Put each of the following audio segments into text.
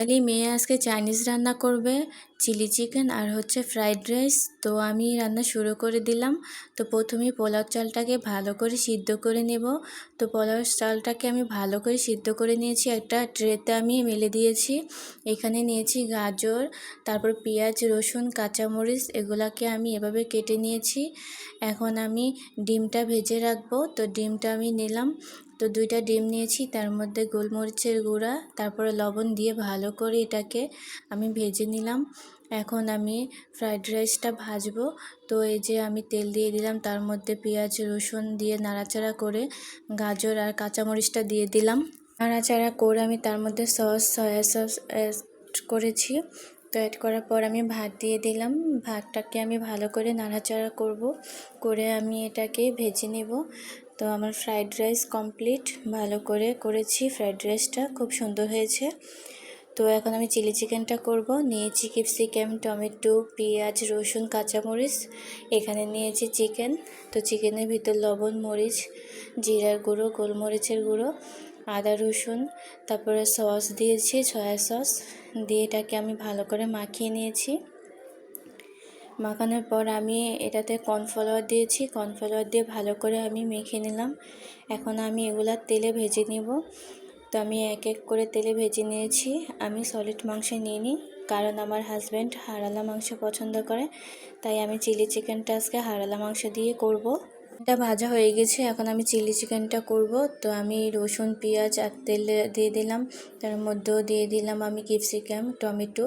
Finally মেয়ে আজকে Chinese রান্না করবে, চিলি চিকেন আর হচ্ছে ফ্রাইড রাইস। তো আমি রান্না শুরু করে দিলাম। তো প্রথমেই পোলাও চালটাকে ভালো করে সিদ্ধ করে নেব। তো পোলাও চালটাকে আমি ভালো করে সিদ্ধ করে নিয়েছি, একটা ট্রেতে আমি মেলে দিয়েছি। এখানে নিয়েছি গাজর, তারপর পেঁয়াজ, রসুন, কাঁচামরিচ, এগুলাকে আমি এভাবে কেটে নিয়েছি। এখন আমি ডিমটা ভেজে রাখবো। তো ডিমটা আমি নিলাম। তো 2টা ডিম নিয়েছি, তার মধ্যে গোলমরিচের গুঁড়া, তারপরে লবণ দিয়ে ভালো করে এটাকে আমি ভেজে নিলাম। এখন আমি ফ্রাইড রাইসটা ভাজবো। তো এই যে আমি তেল দিয়ে দিলাম, তার মধ্যে পেঁয়াজ রসুন দিয়ে নাড়াচাড়া করে গাজর আর কাঁচামরিচটা দিয়ে দিলাম। নাড়াচাড়া করে আমি তার মধ্যে সয়া সস অ্যাড করেছি। তো অ্যাড করার পর আমি ভাত দিয়ে দিলাম। ভাতটাকে আমি ভালো করে নাড়াচাড়া করব, করে আমি এটাকে ভেজে নেব। তো আমার ফ্রাইড রাইস কমপ্লিট, ভালো করে করেছি, ফ্রাইড রাইসটা খুব সুন্দর হয়েছে। তো এখন আমি চিলি চিকেনটা করব। নিয়েছি ক্যাপসিকাম, টমেটো, পেঁয়াজ, রসুন, কাঁচামরিচ। এখানে নিয়েছি চিকেন। তো চিকেনের ভিতর লবণ, মরিচ, জিরার গুঁড়ো, গোলমরিচের গুঁড়ো, আদা রসুন, তারপরে সস দিয়েছি, সয়া সস দিয়ে এটাকে আমি ভালো করে মাখিয়ে নিয়েছি। মাখানোর পর আমি এটাতে কর্নফ্লাওয়ার দিয়েছি, কর্নফ্লাওয়ার দিয়ে ভালো করে আমি মেখে নিলাম। এখন আমি এগুলা তেলে ভেজে নেব। তো আমি এক এক করে তেলে ভেজে নিয়েছি। আমি সলিড মাংস নিইনি, কারণ আমার হাজব্যান্ড হাড়ালা মাংস পছন্দ করে, তাই আমি চিলি চিকেনটা আজকে হাড়ালা মাংস দিয়ে করব। এটা ভাজা হয়ে গেছে, এখন আমি চিলি চিকেনটা করব। তো আমি রসুন, পেঁয়াজ আর তেল দিয়ে দিলাম, তার মধ্যেও দিয়ে দিলাম আমি ক্যাপসিকাম, টমেটো।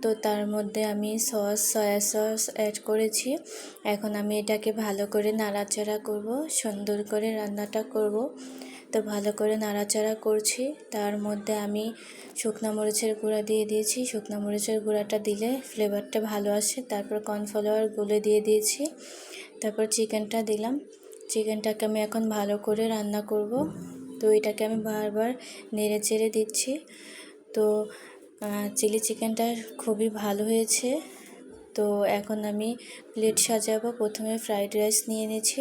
তো তার মধ্যে আমি সয়া সস অ্যাড করেছি। এখন আমি এটাকে ভালো করে নাড়াচাড়া করব, সুন্দর করে রান্নাটা করব। তো ভালো করে নাড়াচাড়া করছি। তার মধ্যে আমি শুকনো মরিচের গুঁড়া দিয়ে দিয়েছি। শুকনো মরিচের গুঁড়াটা দিলে ফ্লেভারটা ভালো আসে। তারপর কর্নফ্লাওয়ার গুলে দিয়ে দিয়েছি। তারপর চিকেনটা দিলাম। চিকেনটাকে আমি এখন ভালো করে রান্না করব। তো এটাকে আমি বারবার নেড়ে চেড়ে দিচ্ছি। তো চিলি চিকেনটা খুবই ভালো হয়েছে। তো এখন আমি প্লেট সাজাবো। প্রথমে ফ্রাইড রাইস নিয়ে নিয়েছি,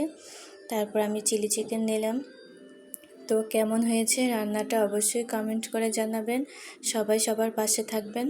তারপর আমি চিলি চিকেন নিলাম। তো কেমন হয়েছে রান্নাটা অবশ্যই কমেন্ট করে জানাবেন। সবাই সবার পাশে থাকবেন।